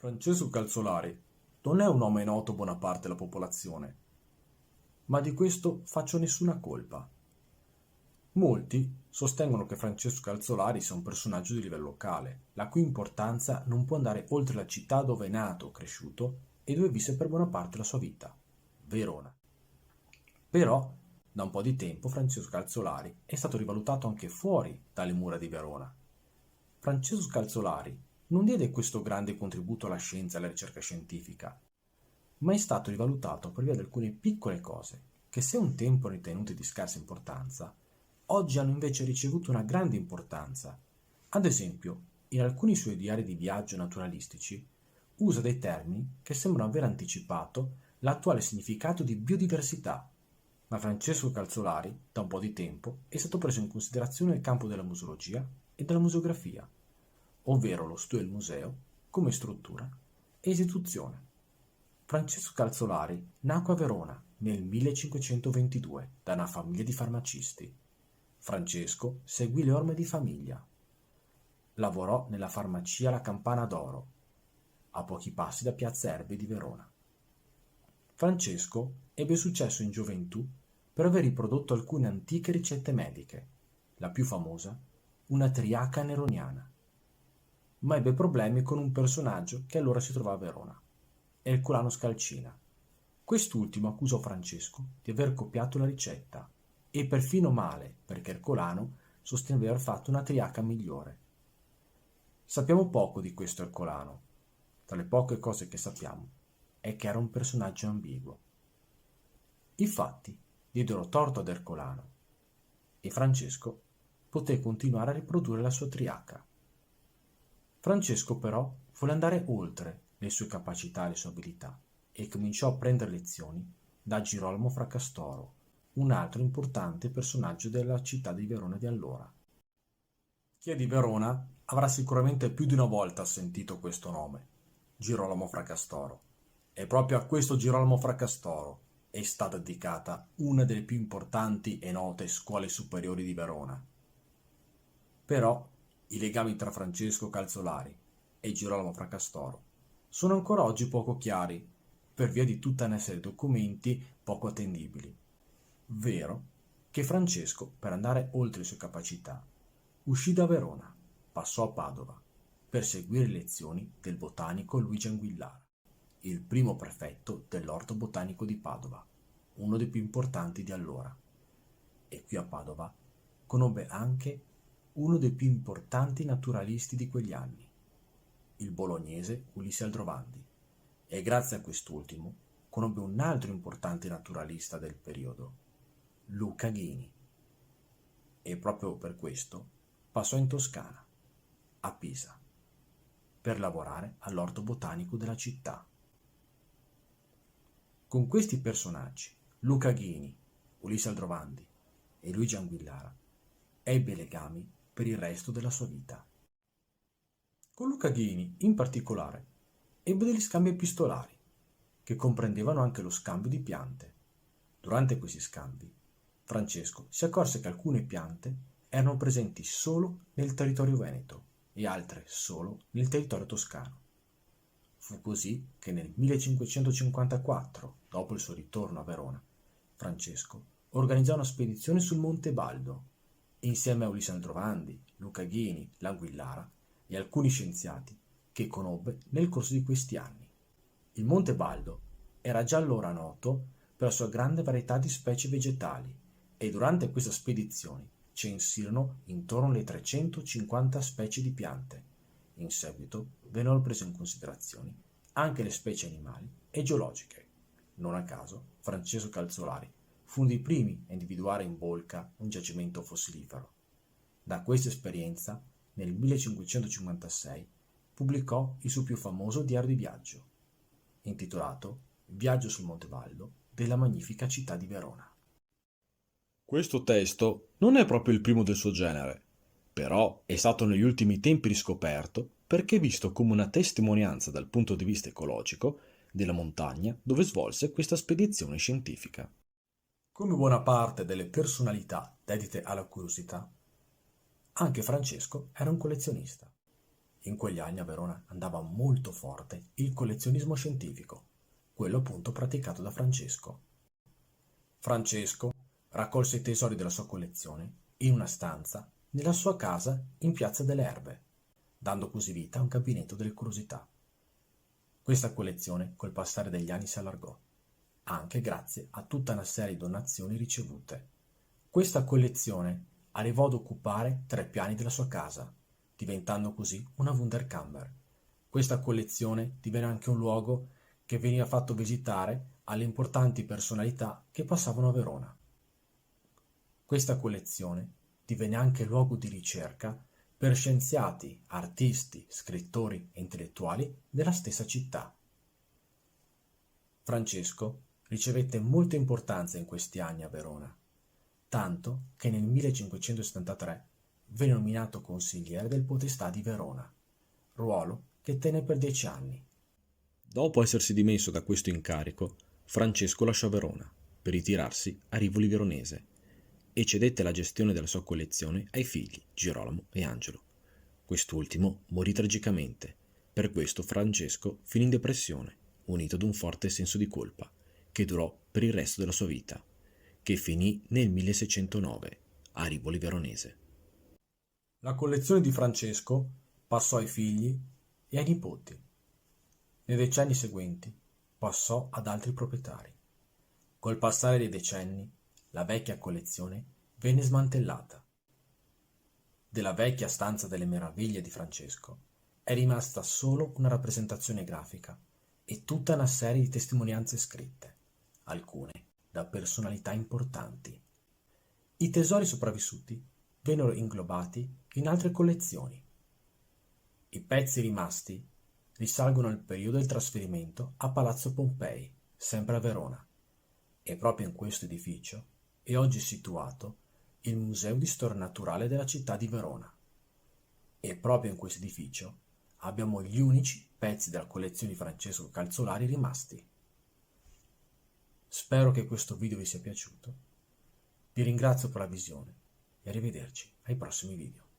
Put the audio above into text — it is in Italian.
Francesco Calzolari non è un nome noto a buona parte della popolazione, ma di questo faccio nessuna colpa. Molti sostengono che Francesco Calzolari sia un personaggio di livello locale, la cui importanza non può andare oltre la città dove è nato, cresciuto e dove visse per buona parte la sua vita, Verona. Però, da un po' di tempo, Francesco Calzolari è stato rivalutato anche fuori dalle mura di Verona. Francesco Calzolari non diede questo grande contributo alla scienza e alla ricerca scientifica, ma è stato rivalutato per via di alcune piccole cose che, se un tempo ritenute di scarsa importanza, oggi hanno invece ricevuto una grande importanza. Ad esempio, in alcuni suoi diari di viaggio naturalistici usa dei termini che sembrano aver anticipato l'attuale significato di biodiversità, ma Francesco Calzolari, da un po' di tempo, è stato preso in considerazione nel campo della museologia e della museografia, ovvero lo studio del museo come struttura e istituzione. Francesco Calzolari nacque a Verona nel 1522 da una famiglia di farmacisti. Francesco seguì le orme di famiglia. Lavorò nella farmacia La Campana d'Oro, a pochi passi da Piazza Erbe di Verona. Francesco ebbe successo in gioventù per aver riprodotto alcune antiche ricette mediche, la più famosa, una triaca neroniana, ma ebbe problemi con un personaggio che allora si trovava a Verona, Ercolano Scalcina. Quest'ultimo accusò Francesco di aver copiato la ricetta, e perfino male, perché Ercolano sosteneva di aver fatto una triaca migliore. Sappiamo poco di questo Ercolano. Tra le poche cose che sappiamo è che era un personaggio ambiguo. I fatti diedero torto ad Ercolano e Francesco poté continuare a riprodurre la sua triaca. Francesco però volle andare oltre le sue capacità e le sue abilità e cominciò a prendere lezioni da Girolamo Fracastoro, un altro importante personaggio della città di Verona di allora. Chi è di Verona avrà sicuramente più di una volta sentito questo nome, Girolamo Fracastoro. E proprio a questo Girolamo Fracastoro è stata dedicata una delle più importanti e note scuole superiori di Verona. Però i legami tra Francesco Calzolari e Girolamo Fracastoro sono ancora oggi poco chiari per via di tutta una serie di documenti poco attendibili. Vero che Francesco, per andare oltre le sue capacità, uscì da Verona, passò a Padova, per seguire le lezioni del botanico Luigi Anguillara, il primo prefetto dell'Orto Botanico di Padova, uno dei più importanti di allora. E qui a Padova conobbe anche uno dei più importanti naturalisti di quegli anni, il bolognese Ulisse Aldrovandi, e grazie a quest'ultimo conobbe un altro importante naturalista del periodo, Luca Ghini, e proprio per questo passò in Toscana, a Pisa, per lavorare all'orto botanico della città. Con questi personaggi, Luca Ghini, Ulisse Aldrovandi e Luigi Anguillara, ebbe legami per il resto della sua vita. Con Luca Ghini, in particolare, ebbe degli scambi epistolari, che comprendevano anche lo scambio di piante. Durante questi scambi, Francesco si accorse che alcune piante erano presenti solo nel territorio veneto e altre solo nel territorio toscano. Fu così che nel 1554, dopo il suo ritorno a Verona, Francesco organizzò una spedizione sul Monte Baldo, insieme a Ulisse Aldrovandi, Luca Ghini, l'Anguillara e alcuni scienziati che conobbe nel corso di questi anni. Il Monte Baldo era già allora noto per la sua grande varietà di specie vegetali e durante questa spedizione censirono intorno alle 350 specie di piante. In seguito vennero prese in considerazione anche le specie animali e geologiche. Non a caso, Francesco Calzolari fu uno dei primi a individuare in Bolca un giacimento fossilifero. Da questa esperienza, nel 1556, pubblicò il suo più famoso diario di viaggio, intitolato Viaggio sul Monte Baldo della magnifica città di Verona. Questo testo non è proprio il primo del suo genere, però è stato negli ultimi tempi riscoperto perché è visto come una testimonianza dal punto di vista ecologico della montagna dove svolse questa spedizione scientifica. Come buona parte delle personalità dedite alla curiosità, anche Francesco era un collezionista. In quegli anni a Verona andava molto forte il collezionismo scientifico, quello appunto praticato da Francesco. Francesco raccolse i tesori della sua collezione in una stanza nella sua casa in Piazza delle Erbe, dando così vita a un gabinetto delle curiosità. Questa collezione col passare degli anni si allargò, anche grazie a tutta una serie di donazioni ricevute. Questa collezione arrivò ad occupare 3 piani della sua casa, diventando così una Wunderkammer. Questa collezione divenne anche un luogo che veniva fatto visitare alle importanti personalità che passavano a Verona. Questa collezione divenne anche luogo di ricerca per scienziati, artisti, scrittori e intellettuali della stessa città. Francesco ricevette molta importanza in questi anni a Verona, tanto che nel 1573 venne nominato consigliere del Podestà di Verona, ruolo che tenne per 10 anni. Dopo essersi dimesso da questo incarico, Francesco lasciò Verona per ritirarsi a Rivoli Veronese e cedette la gestione della sua collezione ai figli Girolamo e Angelo. Quest'ultimo morì tragicamente. Per questo Francesco finì in depressione, unito ad un forte senso di colpa, che durò per il resto della sua vita, che finì nel 1609 a Rivoli Veronese. La collezione di Francesco passò ai figli e ai nipoti. Nei decenni seguenti passò ad altri proprietari. Col passare dei decenni, la vecchia collezione venne smantellata. Della vecchia stanza delle meraviglie di Francesco è rimasta solo una rappresentazione grafica e tutta una serie di testimonianze scritte, alcune da personalità importanti. I tesori sopravvissuti vennero inglobati in altre collezioni. I pezzi rimasti risalgono al periodo del trasferimento a Palazzo Pompei, sempre a Verona, e proprio in questo edificio è oggi situato il Museo di Storia Naturale della città di Verona. E proprio in questo edificio abbiamo gli unici pezzi della collezione di Francesco Calzolari rimasti. Spero che questo video vi sia piaciuto. Vi ringrazio per la visione e arrivederci ai prossimi video.